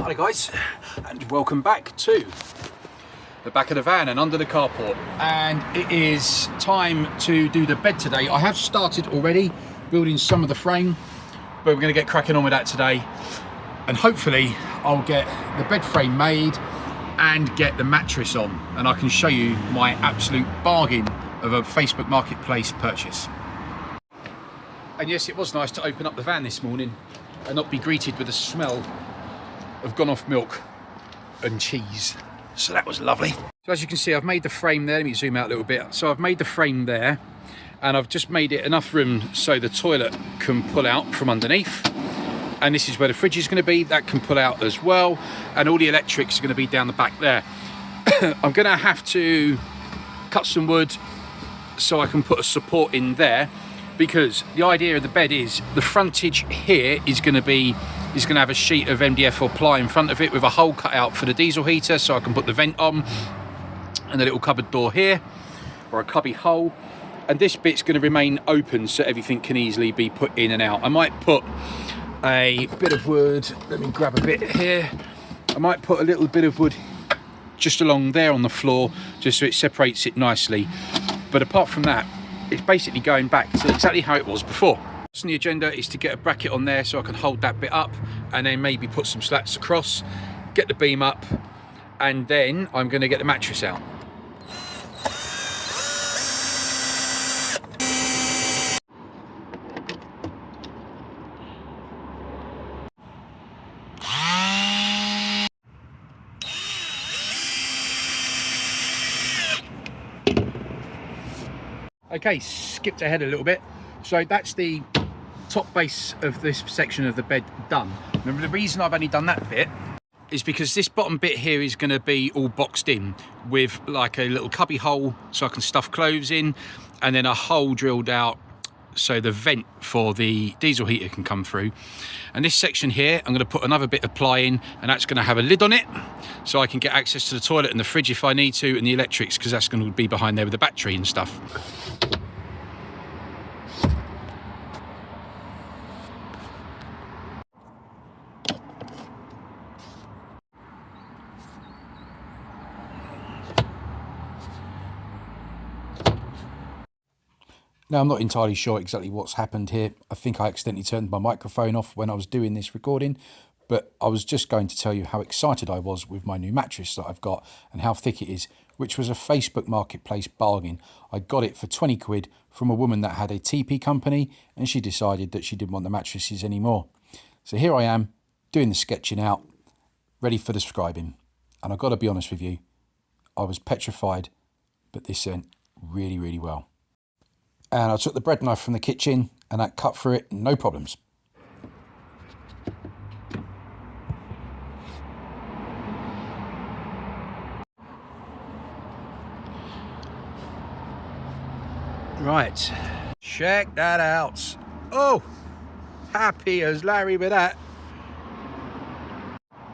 Hi guys, and welcome back to the back of the van and under the carport. And it is time to do the bed today. I have started already building some of the frame, but we're going to get cracking on with that today. And hopefully I'll get the bed frame made and get the mattress on, and I can show you my absolute bargain of a Facebook Marketplace purchase. And yes, it was nice to open up the van this morning and not be greeted with the smell of gone off milk and cheese. So that was lovely. So as you can see, I've made the frame there. Let me zoom out a little bit. So I've made the frame there, and I've just made it enough room so the toilet can pull out from underneath. And this is where the fridge is going to be. That can pull out as well. And all the electrics are going to be down the back there. I'm going to have to cut some wood so I can put a support in there, because the idea of the bed is the frontage here is going to have a sheet of MDF or ply in front of it with a hole cut out for the diesel heater, so I can put the vent on, and a little cupboard door here, or a cubby hole. And this bit's going to remain open so everything can easily be put in and out. I might put a bit of wood, let me grab a bit here. I might put a little bit of wood just along there on the floor, just so it separates it nicely. But apart from that, it's basically going back to exactly how it was before. So the agenda is to get a bracket on there so I can hold that bit up, and then maybe put some slats across, get the beam up, and then I'm going to get the mattress out. Okay, skipped ahead a little bit. So that's the top base of this section of the bed done. Remember, the reason I've only done that bit is because this bottom bit here is going to be all boxed in with like a little cubby hole so I can stuff clothes in, and then a hole drilled out so the vent for the diesel heater can come through. And this section here, I'm going to put another bit of ply in, and that's going to have a lid on it so I can get access to the toilet and the fridge if I need to, and the electrics, because that's going to be behind there with the battery and stuff. Now, I'm not entirely sure exactly what's happened here. I think I accidentally turned my microphone off when I was doing this recording, but I was just going to tell you how excited I was with my new mattress that I've got and how thick it is, which was a Facebook Marketplace bargain. I got it for 20 quid from a woman that had a TP company, and she decided that she didn't want the mattresses anymore. So here I am, doing the sketching out, ready for the scribing. And I've got to be honest with you, I was petrified, but this went really, really well. And I took the bread knife from the kitchen and that cut through it, no problems. Right, check that out. Oh, happy as Larry with that.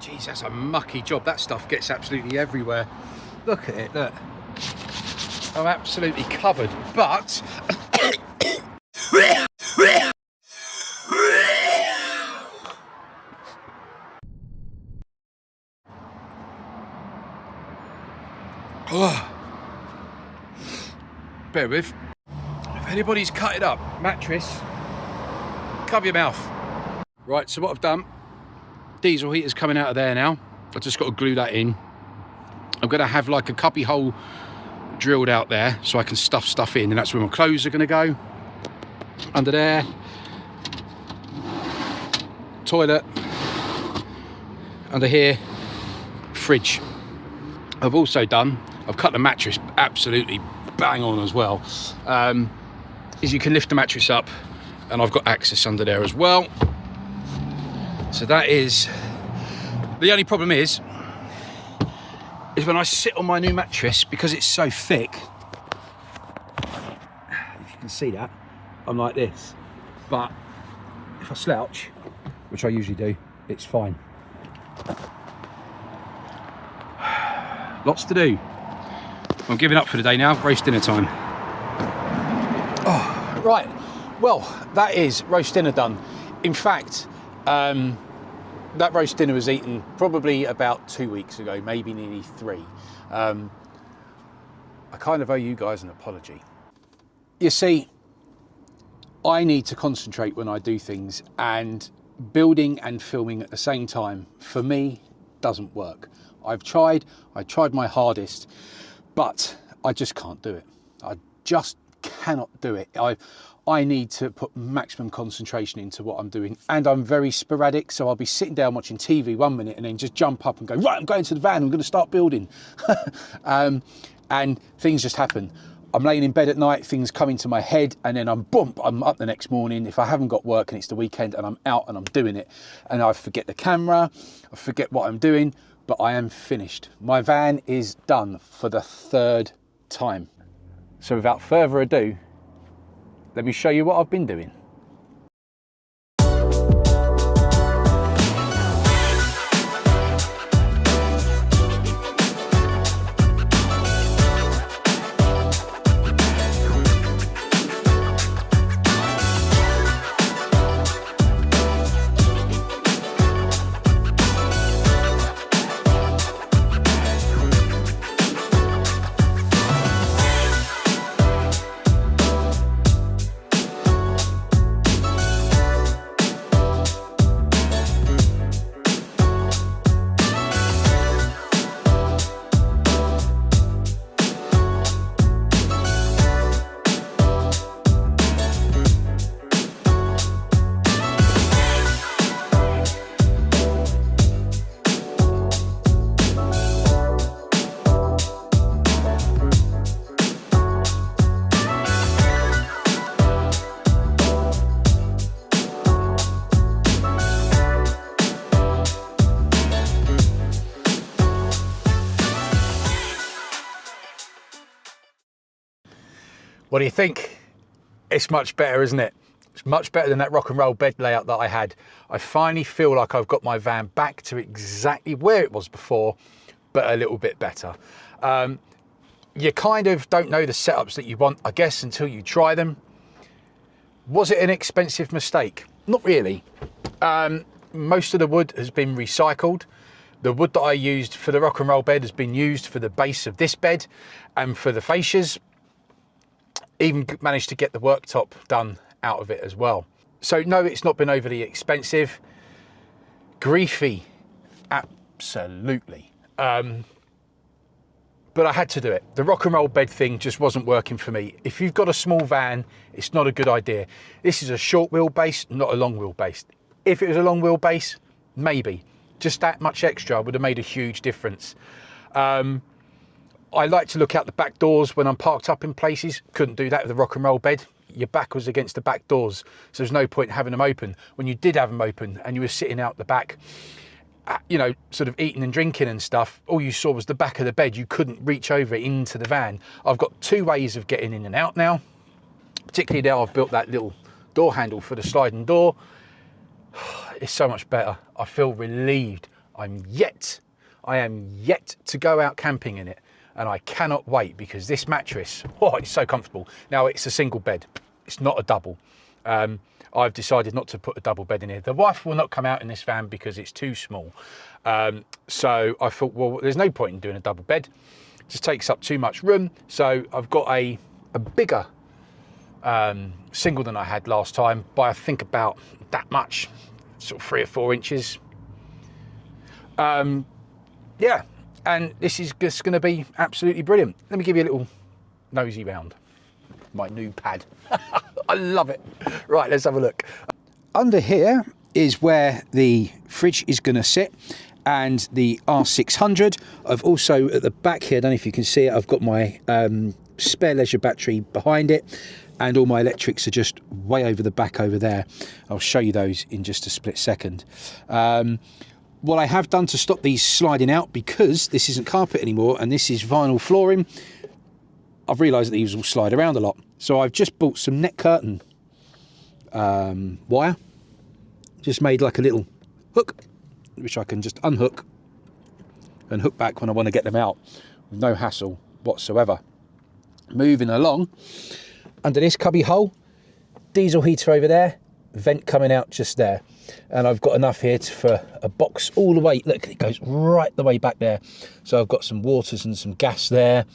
Jeez, that's a mucky job. That stuff gets absolutely everywhere. Look at it, look. I'm absolutely covered, but bear with. If anybody's cut it up, mattress, cover your mouth. Right, so what I've done, diesel heater's coming out of there now. I've just got to glue that in. I'm going to have like a cubby hole drilled out there so I can stuff stuff in, and that's where my clothes are going to go. Under there, toilet, under here, fridge. I've also done, I've cut the mattress absolutely bang on as well. Is you can lift the mattress up, and I've got access under there as well. So that is, the only problem is when I sit on my new mattress, because it's so thick, if you can see that, I'm like this. But if I slouch, which I usually do, it's fine. Lots to do. I'm giving up for the day now, roast dinner time. Oh, right, well, that is roast dinner done. In fact, that roast dinner was eaten probably about 2 weeks ago, maybe nearly 3. I kind of owe you guys an apology. You see, I need to concentrate when I do things, and building and filming at the same time, for me, doesn't work. I tried my hardest, but I just can't do it. I just cannot do it. I need to put maximum concentration into what I'm doing, and I'm very sporadic, so I'll be sitting down watching TV 1 minute and then just jump up and go, right, I'm going to the van, I'm going to start building. And things just happen. I'm laying in bed at night, things come into my head, and then I'm up the next morning if I haven't got work and it's the weekend, and I'm out and I'm doing it, and I forget the camera, I forget what I'm doing, but I am finished. My van is done for the 3rd time. So without further ado, let me show you what I've been doing. What do you think? It's much better, isn't it? It's much better than that rock and roll bed layout that I had. I finally feel like I've got my van back to exactly where it was before, but a little bit better. You kind of don't know the setups that you want, I guess, until you try them. Was it an expensive mistake? Not really. Most of the wood has been recycled. The wood that I used for the rock and roll bed has been used for the base of this bed and for the fascias. Even managed to get the worktop done out of it as well. So no, it's not been overly expensive. Griefy, absolutely. But I had to do it. The rock and roll bed thing just wasn't working for me. If you've got a small van, it's not a good idea. This is a short wheelbase, not a long wheelbase. If it was a long wheelbase, maybe. Just that much extra would have made a huge difference. I like to look out the back doors when I'm parked up in places. Couldn't do that with the rock and roll bed. Your back was against the back doors, so there's no point having them open. When you did have them open and you were sitting out the back, you know, sort of eating and drinking and stuff, all you saw was the back of the bed. You couldn't reach over into the van. I've got 2 ways of getting in and out now, particularly now I've built that little door handle for the sliding door. It's so much better. I feel relieved. I am yet to go out camping in it. And I cannot wait, because this mattress, oh, it's so comfortable. Now, it's a single bed. It's not a double. I've decided not to put a double bed in here. The wife will not come out in this van because it's too small. So I thought, well, there's no point in doing a double bed. It just takes up too much room. So I've got a bigger single than I had last time, by I think about that much, sort of 3 or 4 inches. Yeah. And this is just going to be absolutely brilliant. Let me give you a little nosy round. My new pad. I love it. Right, let's have a look. Under here is where the fridge is going to sit, and the R600. I've also, at the back here, I don't know if you can see it, I've got my spare leisure battery behind it, and all my electrics are just way over the back over there. I'll show you those in just a split second. What I have done to stop these sliding out, because this isn't carpet anymore and this is vinyl flooring, I've realised that these will slide around a lot. So I've just bought some net curtain wire, just made like a little hook, which I can just unhook and hook back when I want to get them out with no hassle whatsoever. Moving along, under this cubby hole, diesel heater over there, vent coming out just there, and I've got enough here for a box all the way. Look, it goes right the way back there. So I've got some waters and some gas there,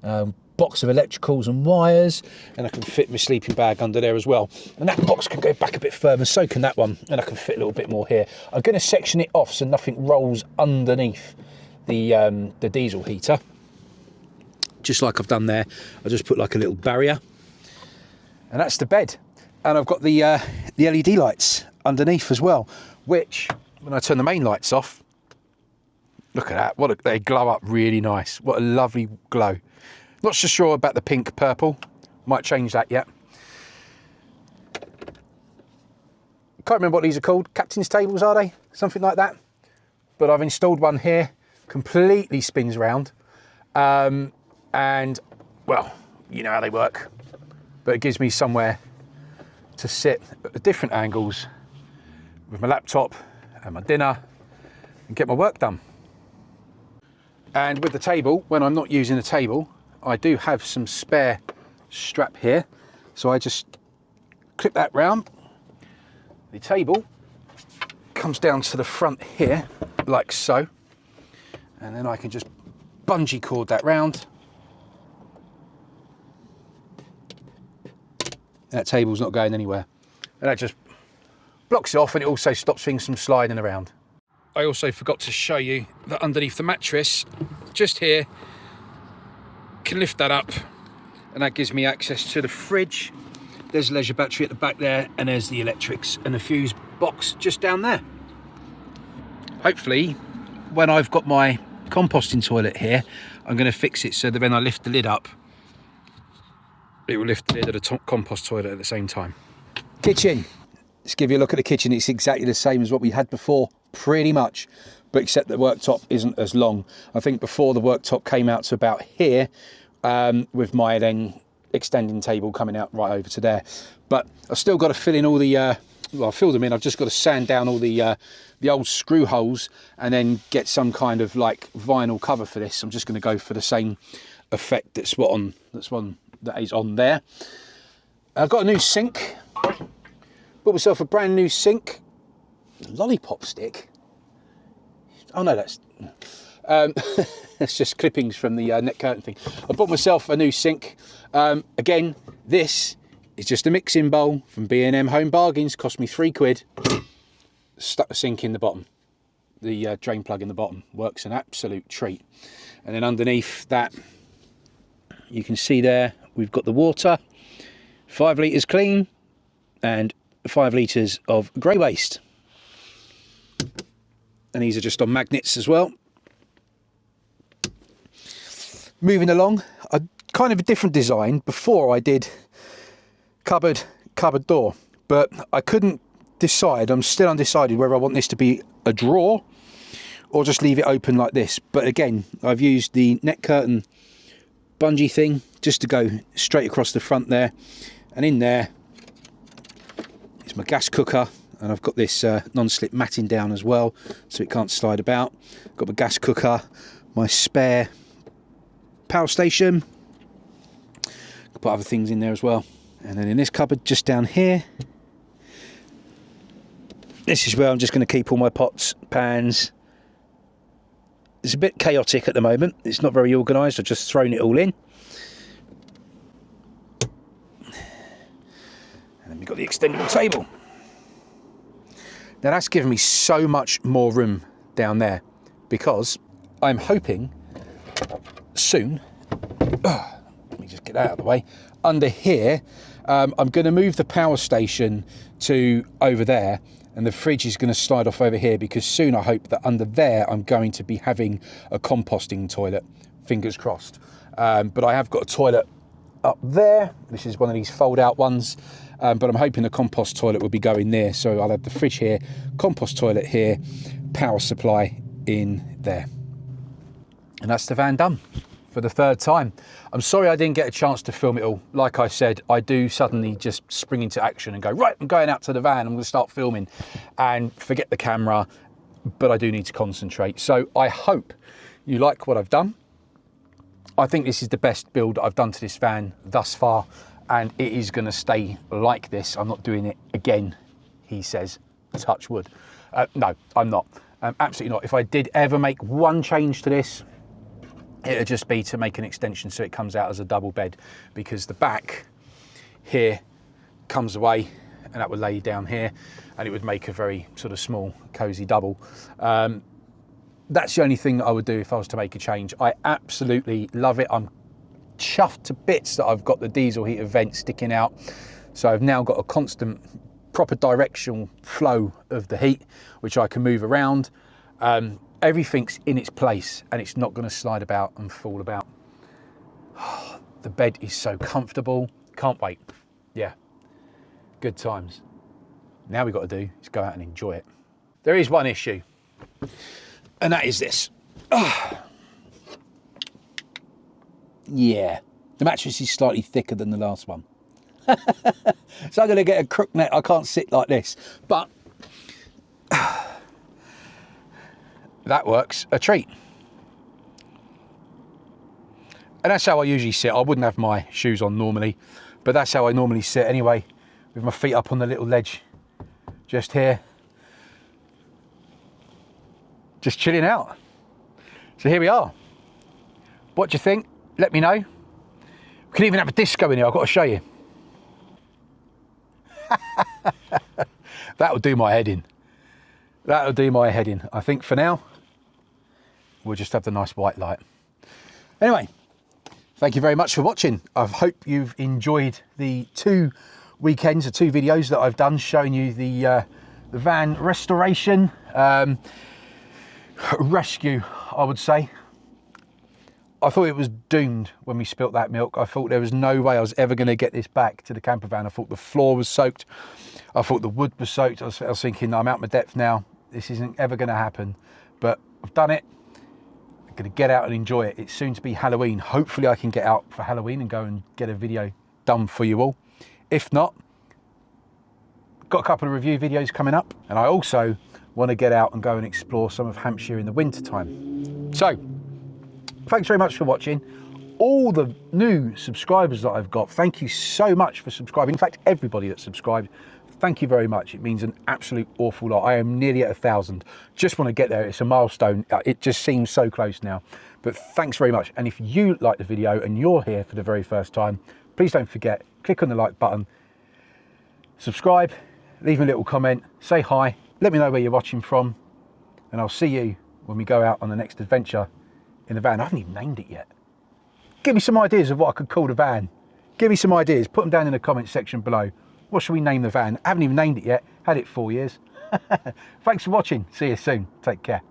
box of electricals and wires, and I can fit my sleeping bag under there as well. And that box can go back a bit further, so can that one, and I can fit a little bit more here. I'm going to section it off so nothing rolls underneath the diesel heater, just like I've done there. I just put like a little barrier, and that's the bed. And I've got the LED lights underneath as well, which when I turn the main lights off, look at that, they glow up really nice. What a lovely glow. Not so sure about the pink purple, might change that yet. Can't remember what these are called. Captain's tables, are they? Something like that. But I've installed one here, completely spins around. And well, you know how they work, but it gives me somewhere to sit at different angles with my laptop and my dinner and get my work done. And with the table, when I'm not using the table, I do have some spare strap here. So I just clip that round. The table comes down to the front here, like so. And then I can just bungee cord that round. That table's not going anywhere. And that just blocks it off, and it also stops things from sliding around. I also forgot to show you that underneath the mattress, just here, can lift that up, and that gives me access to the fridge. There's a leisure battery at the back there, and there's the electrics and the fuse box just down there. Hopefully, when I've got my composting toilet here, I'm going to fix it so that when I lift the lid up, it will lift the lid of the compost toilet at the same time. Kitchen. Let's give you a look at the kitchen. It's exactly the same as what we had before, pretty much, but except the worktop isn't as long. I think before the worktop came out to about here, with my then extending table coming out right over to there. But I've still got to fill in all the, well, I filled them in. I've just got to sand down all the old screw holes and then get some kind of like vinyl cover for this. I'm just going to go for the same effect that is on there. I've got a new sink. Bought myself a brand new sink. Lollipop stick. Oh no, that's that's just clippings from the net curtain thing. I bought myself a new sink. Again, this is just a mixing bowl from B&M Home Bargains. Cost me £3. Stuck the sink in the bottom. The drain plug in the bottom works an absolute treat. And then underneath that, you can see there we've got the water, 5 litres clean and 5 litres of grey waste. And these are just on magnets as well. Moving along, a kind of a different design. Before I did cupboard door, but I couldn't decide. I'm still undecided whether I want this to be a drawer or just leave it open like this. But again, I've used the net curtain bungee thing just to go straight across the front there, and in there is my gas cooker, and I've got this non-slip matting down as well so it can't slide about. Got my gas cooker, my spare power station, could put other things in there as well. And then in this cupboard just down here, this is where I'm just going to keep all my pots, pans. It's a bit chaotic at the moment, it's not very organised. I've just thrown it all in. And then we've got the extendable table. Now that's given me so much more room down there, because I'm hoping soon, let me just get that out of the way, under here, I'm going to move the power station to over there, and the fridge is going to slide off over here, because soon I hope that under there I'm going to be having a composting toilet, fingers crossed. But I have got a toilet up there. This is one of these fold out ones, but I'm hoping the compost toilet will be going there. So I'll have the fridge here, compost toilet here, power supply in there. And that's the van done for the third time. I'm sorry I didn't get a chance to film it all. Like I said, I do suddenly just spring into action and go, right, I'm going out to the van, I'm going to start filming, and forget the camera, but I do need to concentrate. So I hope you like what I've done. I think this is the best build that I've done to this van thus far, and it is going to stay like this. I'm not doing it again he says. Touch wood. No, I'm not. Absolutely not. If I did ever make one change to this, it would just be to make an extension so it comes out as a double bed, because the back here comes away and that would lay down here and it would make a very sort of small, cosy double. That's the only thing that I would do if I was to make a change. I absolutely love it. I'm chuffed to bits that I've got the diesel heater vent sticking out. So I've now got a constant, proper directional flow of the heat, which I can move around. Everything's in its place and it's not going to slide about and fall about. The bed is so comfortable. Can't wait. Yeah, good times. Now we've got to do is go out and enjoy it. There is one issue, and that is this. Yeah, the mattress is slightly thicker than the last one. So I'm going to get a crook neck. I can't sit like this, but that works a treat. And that's how I usually sit. I wouldn't have my shoes on normally, but that's how I normally sit anyway, with my feet up on the little ledge just here, just chilling out. So here we are. What do you think? Let me know. We can even have a disco in here. I've got to show you. That'll do my head in. That'll do my head in. I think for now, we'll just have the nice white light. Anyway, thank you very much for watching. I hope you've enjoyed the two videos that I've done showing you the van restoration, rescue, I would say. I thought it was doomed when we spilt that milk. I thought there was no way I was ever going to get this back to the camper van. I thought the floor was soaked. I thought the wood was soaked. I was thinking, I'm out my depth now. This isn't ever going to happen. But I've done it. I'm going to get out and enjoy it. It's soon to be Halloween. Hopefully I can get out for Halloween and go and get a video done for you all. If not, got a couple of review videos coming up. And I also want to get out and go and explore some of Hampshire in the winter time. So, thanks very much for watching. All the new subscribers that I've got, thank you so much for subscribing. In fact, everybody that subscribed, thank you very much. It means an absolute awful lot. I am nearly at 1,000. Just want to get there. It's a milestone. It just seems so close now. But thanks very much. And if you like the video and you're here for the very first time, please don't forget, click on the like button, subscribe, leave me a little comment, say hi, let me know where you're watching from, and I'll see you when we go out on the next adventure in the van. I haven't even named it yet. Give me some ideas of what I could call the van. Give me some ideas. Put them down in the comment section below. What should we name the van? I haven't even named it yet. Had it 4 years. Thanks for watching. See you soon. Take care.